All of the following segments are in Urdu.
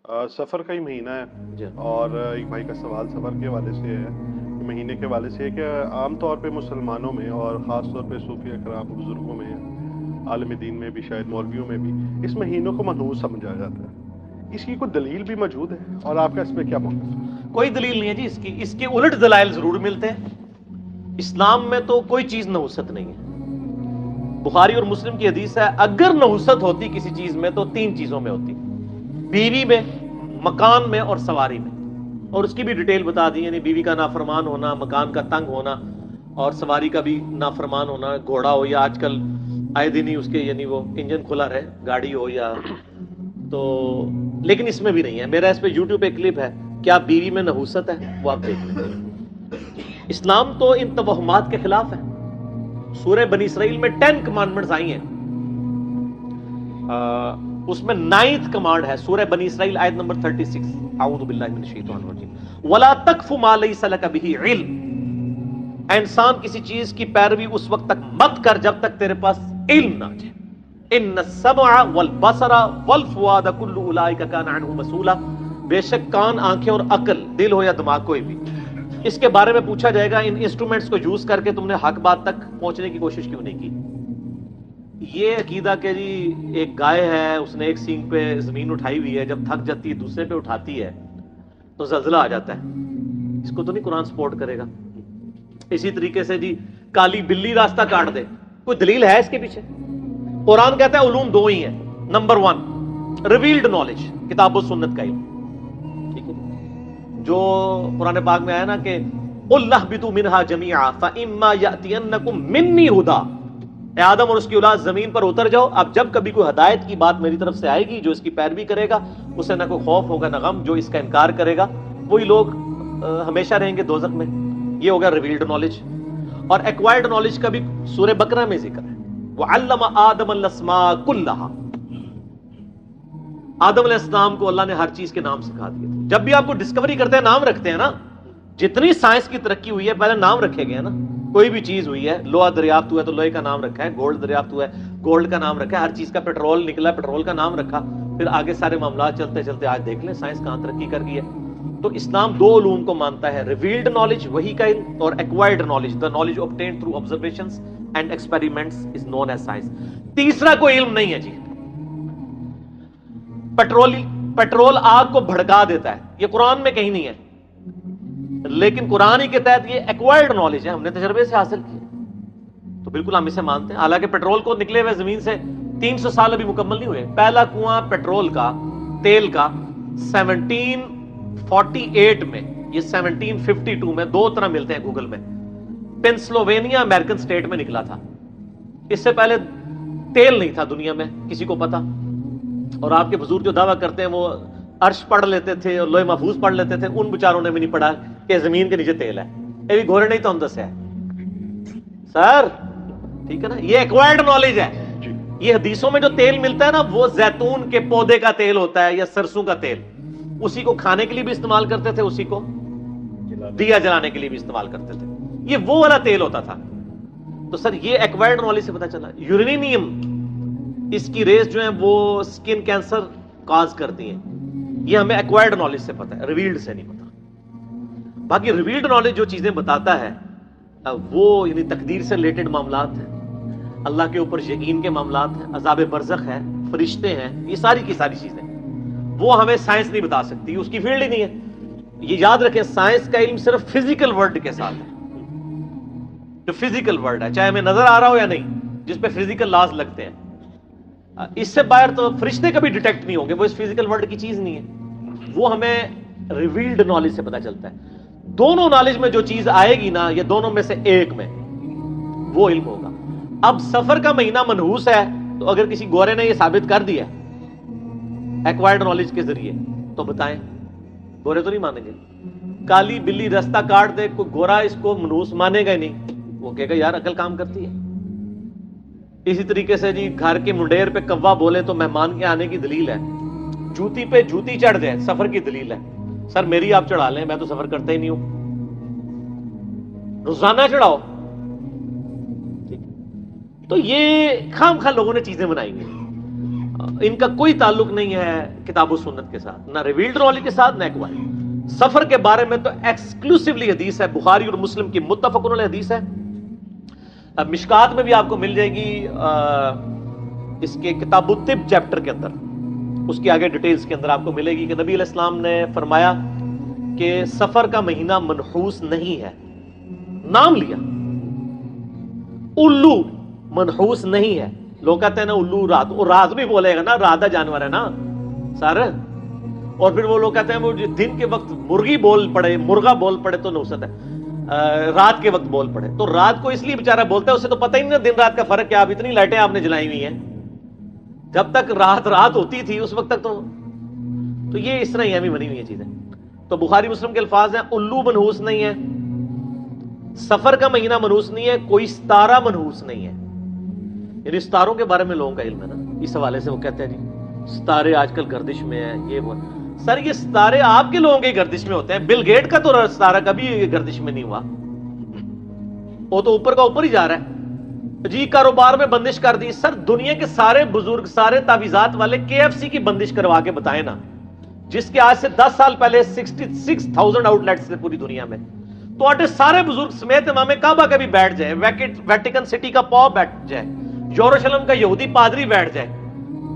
سفر کا ہی مہینہ ہے جی اور ایک بھائی کا سوال سفر کے حوالے سے ہے، مہینے کے حوالے سے ہے کہ عام طور پہ مسلمانوں میں اور خاص طور پہ صوفیہ کرام بزرگوں میں، عالم دین میں بھی، شاید مولویوں میں بھی اس مہینوں کو منحوس سمجھا جاتا ہے۔ اس کی کوئی دلیل بھی موجود ہے اور آپ کا اس پہ کیا موقف ہے؟ کوئی دلیل نہیں ہے جی اس کے الٹ دلائل ضرور ملتے ہیں۔ اسلام میں تو کوئی چیز نحوست نہیں ہے۔ بخاری اور مسلم کی حدیث ہے اگر نحوست ہوتی کسی چیز میں تو 3 چیزوں میں ہوتی: بیوی میں، مکان میں اور سواری میں۔ اور اس کی بھی ڈیٹیل بتا دی، یعنی بیوی کا نافرمان ہونا، مکان کا تنگ ہونا اور سواری کا بھی نافرمان ہونا، گھوڑا ہو یا آج کل آئے دن ہی اس کے یعنی وہ انجن کھلا رہے، گاڑی ہو یا تو، لیکن اس میں بھی نہیں ہے۔ میرا اس پہ یوٹیوب پہ کلپ ہے، کیا بیوی میں نحوست ہے، وہ آپ دیکھ لیں۔ اسلام تو ان توہمات کے خلاف ہے۔ سورہ بنی اسرائیل میں 10 کمانڈمنٹس آئی ہیں، اس میں 9th کمانڈ ہے سورہ بنی اسرائیل آیت نمبر 36، اعوذ باللہ من الشیطان الرجیم ولا تقف ما لیس لک بہ علم۔ اے انسان کسی چیز کی پیروی اس وقت تک مت کر جب تک تیرے پاس علم نہ جائے۔ ان السمع والبصر والفؤاد کل اولئک کان عنہ مسئولا۔ بے شک کان، آنکھیں اور عقل، دل ہو یا دماغ کوئی بھی، اس کے بارے میں پوچھا جائے گا۔ ان انسٹرومنٹس کو یوز کر کے تم نے حق بات تک پہنچنے کی کوشش کیوں نہیں کی؟ یہ عقیدہ کہ جی ایک گائے ہے، اس نے ایک سینگ پہ زمین اٹھائی ہوئی ہے، جب تھک جاتی ہے دوسرے پہ اٹھاتی ہے تو زلزلہ آ جاتا ہے، اس کو تو نہیں قرآن سپورٹ کرے گا۔ اسی طریقے سے جی کالی بلی راستہ کاٹ دے، کوئی دلیل ہے اس کے پیچھے؟ قرآن کہتا ہے علوم 2 ہی ہیں۔ نمبر 1 ریویلڈ نالج، کتاب و سنت کا علم، ٹھیک ہے، جو قرآن پاک میں آیا نا کہ قُلْ اهْبِطُوا مِنْهَا جَمِيعًا فَإِمَّا يَأْتِيَنَّكُم مِّنِّي هُدًى۔ اے آدم اور اس کی اولاد زمین پر اتر جاؤ، اب جب کبھی کوئی ہدایت کی بات میری طرف سے آئے گی، جو اس کی پیروی کرے گا اسے نہ کوئی خوف ہوگا نہ غم، جو اس کا انکار کرے گا وہی لوگ ہمیشہ رہیں گے دوزخ میں۔ یہ ہوگا ریویلڈ نالج۔ اور ایکوائرڈ نالج کا بھی سورہ بقرہ میں ذکر ہے، وَعَلَّمَ آدَمَ الْأَسْمَاءَ كُلَّهَا۔ آدم علیہ السلام کو اللہ نے ہر چیز کے نام سکھا دیے تھے۔ جب بھی آپ کو ڈسکوری کرتے ہیں نام رکھتے ہیں نا، جتنی سائنس کی ترقی ہوئی ہے پہلے نام رکھے گئے ہیں نا۔ کوئی بھی چیز ہوئی ہے، لوہا دریافت ہوا ہے تو لوہے کا نام رکھا ہے، گولڈ دریافت ہوا ہے گولڈ کا نام رکھا ہے، ہر چیز کا، پیٹرول نکلا پیٹرول کا نام رکھا، پھر آگے سارے معاملات چلتے چلتے آج دیکھ لیں سائنس کہاں ترقی کر گئی ہے۔ تو اسلام 2 علوم کو مانتا ہے، ریویلڈ نالج وحی کا علم، اور acquired knowledge, the knowledge obtained through observations and experiments is known as science۔ تیسرا کوئی علم نہیں ہے جی۔ پیٹرول آگ کو بھڑکا دیتا ہے، یہ قرآن میں کہیں نہیں ہے، لیکن قرآن ہی کے تحت یہ ایکوائرڈ نالج ہے، ہم نے تجربے سے حاصل کی، تو بالکل ہم اسے مانتے ہیں۔ حالانکہ پیٹرول کو نکلے ہوئے زمین سے 300 سال ابھی مکمل نہیں ہوئے۔ پہلا کنواں پیٹرول کا، تیل کا 1748 میں، یہ 1752 میں، 2 طرح ملتے ہیں گوگل میں، پینسلوینیا امریکن سٹیٹ میں نکلا تھا۔ اس سے پہلے تیل نہیں تھا دنیا میں، کسی کو پتا؟ اور آپ کے بزرگ جو دعویٰ کرتے ہیں وہ عرش پڑھ لیتے تھے اور لوح محفوظ پڑھ لیتے تھے، ان بیچاروں نے بھی نہیں پڑھا کہ زمین کے نیچے تیل ہے۔ یہ بھی گھوڑے نہیں تو ہم دسے ہے سر، ٹھیک ہے نا؟ یہ ایکوائرڈ نالج ہے۔ یہ حدیثوں میں جو تیل ملتا ہے نا، وہ زیتون کے پودے کا تیل ہوتا ہے یا سرسوں کا تیل، اسی کو کھانے کے لیے بھی استعمال کرتے تھے، اسی کو دیا جلانے کے لیے بھی استعمال کرتے تھے، یہ وہ والا تیل ہوتا تھا۔ تو سر یہ ایکوائرڈ نالج سے پتا چلا۔ یورینیم، اس کی ریز جو ہیں وہ سکن کینسر کاز کرتی ہیں، یہ ہمیں ایکوائرڈ نالج سے پتا ہے، ریویلڈ سے نہیں پتا۔ باقی ریویلڈ نالج جو چیزیں بتاتا ہے وہ یعنی تقدیر سے ریلیٹڈ معاملات ہیں، اللہ کے اوپر یقین کے معاملات ہیں، عذاب برزخ ہے، فرشتے ہیں، یہ ساری کی ساری چیزیں وہ ہمیں سائنس نہیں بتا سکتی، اس کی فیلڈ ہی نہیں ہے۔ یہ یاد رکھیں، سائنس کا علم صرف فزیکل ورلڈ کے ساتھ ہے، جو فزیکل ورلڈ ہے، چاہے ہمیں نظر آ رہا ہو یا نہیں، جس پہ فزیکل لاز لگتے ہیں، اس سے باہر تو فرشتے کبھی ڈیٹیکٹ نہیں ہوں گے، وہ اس فزیکل ورلڈ کی چیز نہیں ہے، وہ ہمیں ریویلڈ نالج سے پتا چلتا ہے۔ دونوں نالج میں جو چیز آئے گی نا، یہ دونوں میں سے ایک میں وہ علم ہوگا۔ اب سفر کا مہینہ منحوس ہے، تو اگر کسی گورے نے یہ ثابت کر دیا ایکوائرڈ نالج کے ذریعے تو بتائیں، گورے تو نہیں مانیں گے۔ کالی بلی راستہ کاٹ دے، کوئی گورا اس کو منحوس مانے گا ہی نہیں، وہ کہے گا یار عقل کام کرتی ہے۔ اسی طریقے سے جی گھر کے منڈیر پہ کوا بولے تو مہمان کے آنے کی دلیل ہے، جوتی پہ جوتی چڑھ جائے سفر کی دلیل ہے۔ سر میری آپ چڑھا لیں، میں تو سفر کرتا ہی نہیں ہوں، روزانہ چڑھاؤ۔ تو یہ خام خواہ لوگوں نے چیزیں بنائی ہیں۔ ان کا کوئی تعلق نہیں ہے کتاب و سنت کے ساتھ، نہ ریویلڈ نالج کے ساتھ، نہ ایکوائر۔ سفر کے بارے میں تو ایکسکلوسیولی حدیث ہے، بخاری اور مسلم کی متفق علیہ حدیث ہے۔ اب مشکات میں بھی آپ کو مل جائے گی، اس کے کتاب الطب چیپٹر کے اندر، اس کی آگے ڈیٹیلز کے اندر آپ کو ملے گی کہ نبی علیہ السلام نے فرمایا کہ سفر کا مہینہ منحوس نہیں ہے، نام لیا الو، منحوس نہیں ہے۔ لوگ کہتے ہیں نا الو رات، وہ رات بھی بولے گا نا، رات کا جانور ہے نا سر، اور پھر وہ لوگ کہتے ہیں وہ دن کے وقت مرغی بول پڑے، مرغا بول پڑے تو نوست ہے، رات کے وقت بول پڑے تو رات کو اس لیے بیچارہ بولتا ہے، اسے تو پتہ ہی نہیں دن رات کا فرق کیا، اب اتنی لائٹیں آپ نے جلائی ہوئی ہیں، جب تک رات ہوتی تھی اس وقت تک تو یہ اس طرح ہی ہمیں بنی ہوئی ہیں چیزیں۔ تو بخاری مسلم کے الفاظ ہیں الو منحوس نہیں ہے، سفر کا مہینہ منحوس نہیں ہے، کوئی ستارہ منحوس نہیں ہے۔ یعنی ستاروں کے بارے میں لوگوں کا علم ہے نا، اس حوالے سے وہ کہتے ہیں جی ستارے آج کل گردش میں ہیں، یہ وہ۔ سر یہ ستارے آپ کے لوگوں کے گردش میں ہوتے ہیں، بل گیٹ کا تو ستارہ کبھی گردش میں نہیں ہوا، وہ تو اوپر کا اوپر ہی جا رہا ہے جی۔ کاروبار میں بندش کر دی، سر دنیا کے سارے بزرگ، سارے تعویذات والے KFC کی بندش کروا کے بتائیں نا، جس کے آج سے 10 سال پہلے 66,000 آؤٹ لیٹس تھے پوری دنیا میں، تو آٹے سارے بزرگ سمیت امام کعبہ کا بھی بیٹھ جائے، ویٹیکن سٹی کا پاپ بیٹھ جائے، یروشلم کا یہودی پادری بیٹھ جائے،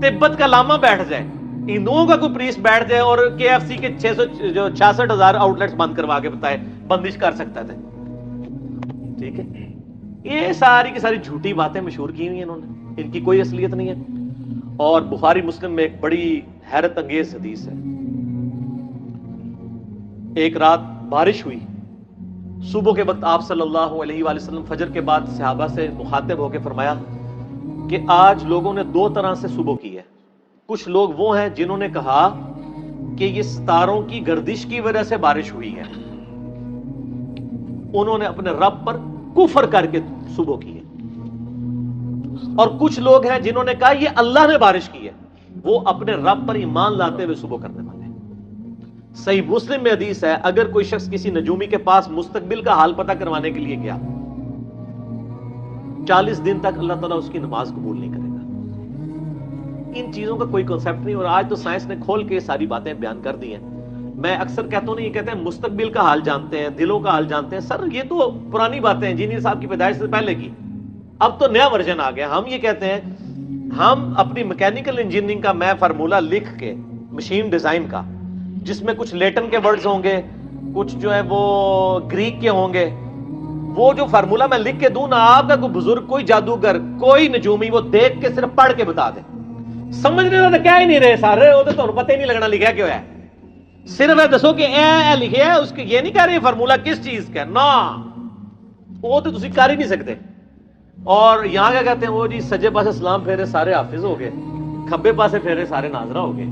تبت کا لاما بیٹھ جائے، ہندوؤں کا کوئی پریسٹ بیٹھ جائے اور KFC کے 66,000 آؤٹ لیٹس بند کروا کے بتائے بندش کر سکتا تھا، ٹھیک ہے۔ یہ ساری کی ساری جھوٹی باتیں مشہور کی ہوئی ہیں انہوں نے، ان کی کوئی اصلیت نہیں ہے۔ اور بخاری مسلم میں ایک بڑی حیرت انگیز حدیث ہے، ایک رات بارش ہوئی، صبح کے وقت آپ صلی اللہ علیہ وآلہ وسلم فجر کے بعد صحابہ سے مخاطب ہو کے فرمایا کہ آج لوگوں نے 2 طرح سے صبح کی ہے۔ کچھ لوگ وہ ہیں جنہوں نے کہا کہ یہ ستاروں کی گردش کی وجہ سے بارش ہوئی ہے، انہوں نے اپنے رب پر کفر کر کے صبح کی ہے، اور کچھ لوگ ہیں جنہوں نے کہا یہ اللہ نے بارش کی ہے، وہ اپنے رب پر ایمان لاتے ہوئے صبح کرنے والے ہیں۔ صحیح مسلم میں حدیث ہے، اگر کوئی شخص کسی نجومی کے پاس مستقبل کا حال پتہ کروانے کے لیے گیا، 40 دن تک اللہ تعالیٰ اس کی نماز قبول نہیں کرے گا۔ ان چیزوں کا کوئی کنسیپٹ نہیں، اور آج تو سائنس نے کھول کے ساری باتیں بیان کر دی ہیں۔ میں اکثر کہتا ہوں، یہ کہتے ہیں مستقبل کا حال جانتے ہیں، دلوں کا حال جانتے ہیں، سر یہ تو پرانی باتیں ہیں، انجینئر صاحب کی پیدائش سے پہلے کی، اب تو نیا ورژن آ گیا۔ ہم یہ کہتے ہیں، ہم اپنی میکینیکل انجینئرنگ کا میں فارمولہ لکھ کے، مشین ڈیزائن کا، جس میں کچھ لیٹن کے ورڈز ہوں گے، کچھ جو ہے وہ گریک کے ہوں گے، وہ جو فارمولہ میں لکھ کے دوں نا، آپ کا کوئی بزرگ، کوئی جادوگر، کوئی نجومی وہ دیکھ کے صرف پڑھ کے بتا دے، سمجھنے تو کیا ہی نہیں رہے سارے، وہ تو پتہ ہی نہیں لگنا لکھا کیوں ہے، صرف ہے دسو کہ اے لکھے ہے، اس کے یہ نہیں کہہ رہے فارمولہ کس چیز کا، نا وہ تو تسی کر ہی نہیں سکتے۔ اور یہاں کیا کہتے ہیں، وہ جی سجے پاسے سلام پھیرے سارے حافظ ہو گئے، کھبے پاسے پھیرے سارے ناظرہ ہو گئے۔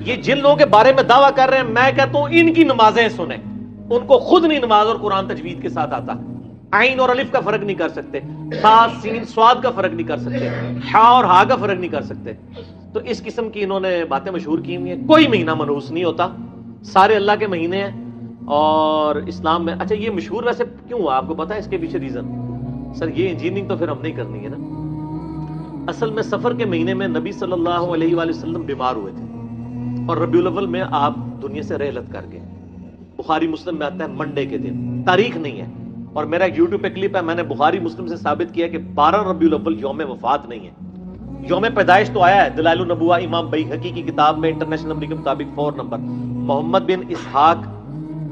یہ جن لوگوں کے بارے میں دعویٰ کر رہے ہیں، میں کہتا ہوں ان کی نمازیں سنیں، ان کو خود نہیں نماز اور قرآن تجوید کے ساتھ آتا، عین اور الف کا فرق نہیں کر سکتے، تا سین سواد کا فرق نہیں کر سکتے، ہا اور ہا کا فرق نہیں کر سکتے۔ تو اس قسم کی انہوں نے باتیں مشہور کی ہوئی ہیں۔ کوئی مہینہ منحوس نہیں ہوتا، سارے اللہ کے مہینے ہیں، اور اسلام میں اچھا یہ مشہور ویسے کیوں ہوا، آپ کو پتا ہے اس کے پیچھے ریزن؟ سر یہ انجینئرنگ تو پھر ہم نہیں کرنی ہے نا۔ اصل میں سفر کے مہینے میں نبی صلی اللہ علیہ وآلہ وسلم بیمار ہوئے تھے، اور ربیع الاول میں آپ دنیا سے رحلت کر گئے۔ بخاری مسلم میں آتا ہے منڈے کے دن، تاریخ نہیں ہے، اور میرا ایک یوٹیوب پہ کلپ ہے، میں نے بخاری مسلم سے ثابت کیا کہ 12 ربیع الاول یوم وفات نہیں ہے، یوم پیدائش تو آیا ہے دلائل النبوہ امام بیہقی کی کتاب میں انٹرنیشنل نمبر کے مطابق 4 نمبر۔ محمد بن اسحاق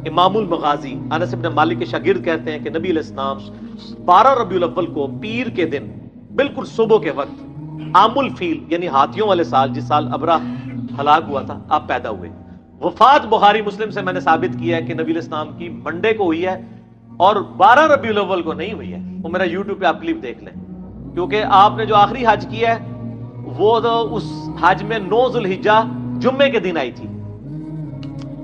امام المغازی انس بن مالک کے شاگرد کہتے ہیں کہ نبی علیہ السلام 12 ربیع الاول کو پیر کے دن بالکل صبح کے وقت عام الفیل یعنی ہاتھیوں والے سال، جس سال ابرہ ہلاک ہوا تھا، آپ پیدا ہوئے۔ وفات بخاری مسلم سے میں نے ثابت کیا ہے کہ نبی علیہ السلام کی منڈے کو ہوئی ہے، اور 12 ربیع الاول کو نہیں ہوئی ہے۔ وہ میرا یوٹیوب پہ آپ کلپ دیکھ لیں، کیونکہ آپ نے جو آخری حج کیا ہے وہ تو اس حج میں 9 ذوالحجہ جمعے کے دن آئی تھی،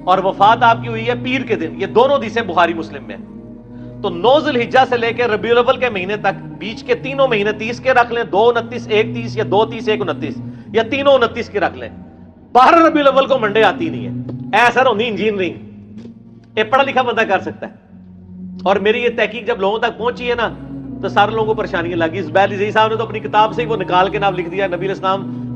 اور وفات آپ کی ہوئی ہے پیر کے دن۔ یہ دونوں حدیثیں بخاری مسلم میں، تو 9 ذوالحجہ سے لے کے ربیع الاول کے مہینے تک، بیچ کے تینوں مہینے 30 کے رکھ لیں، 2 29 1 30 یا 2 30 1 29 یا تینوں 29 کے رکھ لیں۔ 12 ربیع الاول کو منڈے آتی نہیں ہے، ایسا ہوتی انجینئرنگ، یہ پڑھا لکھا بندہ کر سکتا ہے۔ اور میری یہ تحقیق جب لوگوں تک پہنچی ہے نا، تو سارے لوگوں کو پریشانیاں لگی۔ زبیر علی صاحب نے تو اپنی کتاب سے ہی وہ نکال کے نام لکھ دیا، نبی علیہ السلام